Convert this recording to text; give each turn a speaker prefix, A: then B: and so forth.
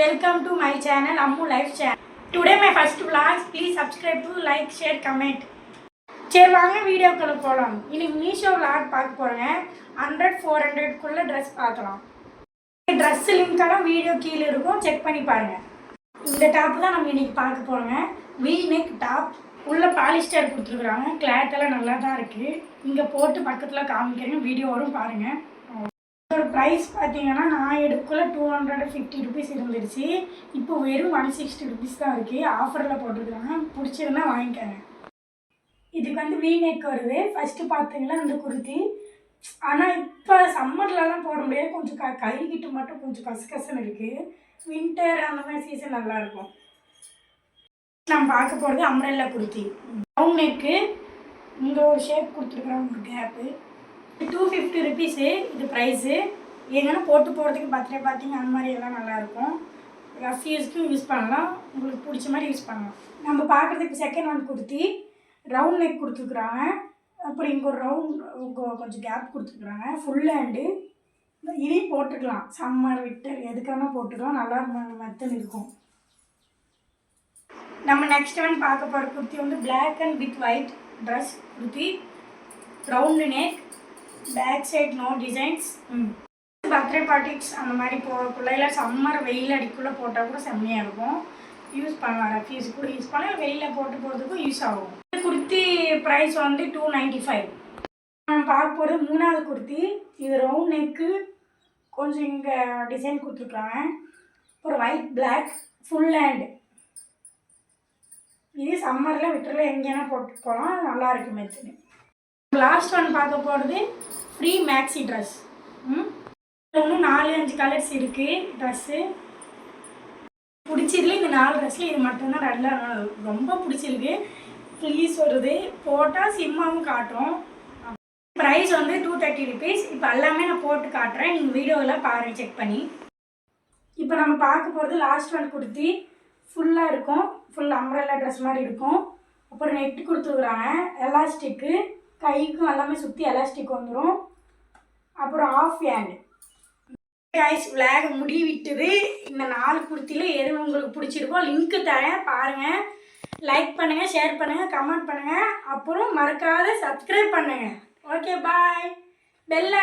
A: welcome to my channel Ammu Life Channel. Today my first vlog. Please subscribe to like, share, comment. சரி வாங்க வீடியோக்குள்ள போகலாம். இன்னைக்கு Meesho vlog பார்க்க போறேங்க. 100-400 குள்ள Dress பார்க்கலாம். Dress லிங்க்லாம் வீடியோ கீழ இருக்கும், செக் பண்ணி பாருங்க. இந்த டாப் தான் நம்ம இன்னைக்கு பார்க்க போறோங்க. V-neck top. உள்ள பாலிஸ்டர் கொடுத்துருக்காங்க. கிளாத் எல்லாம் நல்லா தான் இருக்கு. இங்க போட்டு பக்கத்துல காமிக்கிறேன், வீடியோ வரும் பாருங்க. இதோட ப்ரைஸ் பார்த்தீங்கன்னா நான் எடுக்கல 250 ருபீஸ் இருந்துருச்சு. இப்போ வெறும் 160 ருபீஸ் தான் இருக்குது. ஆஃபரில் போட்டிருக்காங்க. பிடிச்சிருந்தா வாங்கிக்கோங்க. இதுக்கு வந்து V-neck வருது. ஃபஸ்ட்டு பார்த்தீங்கன்னா இந்த குர்த்தி. ஆனால் இப்போ சம்மர்லலாம் போட முடியாது, கொஞ்சம் கைகிட்ட மட்டும் கொஞ்சம் கசகசன்னு இருக்குது. வின்டர் அந்த மாதிரி சீசன் நல்லாயிருக்கும். நம்ம பார்க்க போகிறது அம்ரெல்லா குர்த்தி. ரவுண்ட் நெக்கு, இங்கே ஒரு ஷேப் கொடுத்துருக்குறாங்க, ஒரு கேப்பு. 250 ருபீஸு இது ப்ரைஸு. எங்கன்னா போட்டு போகிறதுக்கு பர்த்டே பார்த்திங்க அந்த மாதிரி எல்லாம் நல்லாயிருக்கும். ரஃப் யூஸ்க்கும் யூஸ் பண்ணலாம், உங்களுக்கு பிடிச்ச மாதிரி யூஸ் பண்ணலாம். நம்ம பார்க்குறதுக்கு second one kurti round neck கொடுத்துருக்குறாங்க. அப்புறம் இங்கே ஒரு ரவுண்ட் கொஞ்சம் கேப் கொடுத்துருக்குறாங்க. Full hand. இதையும் போட்டுக்கலாம், சம்மர் விட்டர் எதுக்கான போட்டுக்கலாம், நல்லா மெத்தன் இருக்கும். நம்ம நெக்ஸ்ட் ஒன் பார்க்க போகிற குர்த்தி வந்து black and with white dress kurti. Round neck, back side no designs. Birthday parties அந்த மாதிரி போகக்குள்ள சம்மர் வெயில் அடிக்குள்ளே போட்டால் கூட செம்மையாக இருக்கும், யூஸ் பண்ணலாம். ரஃப்யூஸ் கூட யூஸ் பண்ணலாம், வெளியில் போட்டு போகிறதுக்கும் யூஸ் ஆகும். குர்த்தி ப்ரைஸ் வந்து 295. நம்ம பார்க்க போகிறது மூணாவது குர்த்தி. இது ரவுண்ட் நெக்கு, கொஞ்சம் இங்கே டிசைன் கொடுத்துருக்காங்க. அப்புறம் ஒயிட் பிளாக் ஃபுல் ஹேண்டு. இது சம்மரில் விட்டரில் எங்கேனா போட்டு போகலாம், நல்லாயிருக்கு மெத்தடு. லாஸ்ட் ஒன் பார்க்க போகிறது ஃப்ரீ மேக்ஸி ட்ரெஸ். இன்னும் 4-5 கலர்ஸ் இருக்குது ட்ரெஸ்ஸு. பிடிச்சதுல இந்த 4 ட்ரெஸ்ஸில் இது மட்டும்தான் நல்லா ரொம்ப பிடிச்சிருக்கு. ஃப்ளீஸ் வருது, போட்டால் சிம்மாவும் காட்டும். ப்ரைஸ் வந்து 230 ருபீஸ். இப்போ எல்லாமே நான் போட்டு காட்டுறேன், நீங்கள் வீடியோவில் பாருங்கள், செக் பண்ணி. இப்போ நம்ம பார்க்க போகிறது லாஸ்ட் ஒன் குர்த்தி. ஃபுல்லாக இருக்கும், ஃபுல் அம்ரெல்லா ட்ரெஸ் மாதிரி இருக்கும். அப்புறம் நெட்டு கொடுத்துருக்குறாங்க, எலாஸ்டிக்கு, கைக்கும் எல்லாமே சுற்றி எலாஸ்டிக் வந்துடும். அப்புறம் ஆஃப் ஹேண்டு. கைஸ் விளாக் முடிவிட்டுது. இந்த 4 குர்த்தியில் எது உங்களுக்கு பிடிச்சிருக்கோ லிங்க்கு தரேன், பாருங்கள். லைக் பண்ணுங்கள், ஷேர் பண்ணுங்கள், கமெண்ட் பண்ணுங்கள். அப்புறம் மறக்காத சப்ஸ்கிரைப் பண்ணுங்கள். ஓகே, பாய். பெல்